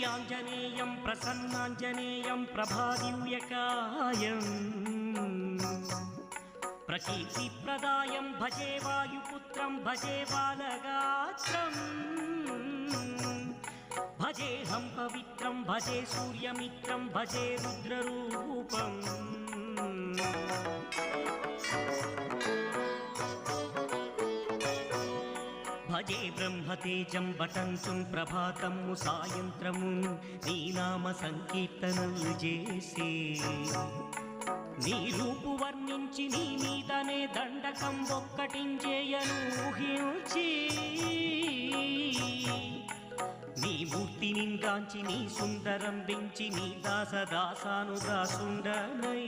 శ్రీయాంజనేయం ప్రసన్నాంజనేయం ప్రభాదివ్యకాయం ప్రకీర్తిప్రదాయం భజే వాయుపుత్రం భజే బాలగాత్రం భజేహం పవిత్రం భజే సూర్యమిత్రం భజే రుద్రరూపం భజే బ్రహ్మతేజం వటంచుం ప్రభాతము సాయంత్రము నీ నామ సంకీర్తనలు చేసే నీ రూపు వర్ణించి నీ మీదనే దండకం ఒక్కటించేయను ఊహించి నీ మూర్తి నింగాంచి నీ సుందరం పెంచి నీ దాసదాసాను దాసుండనై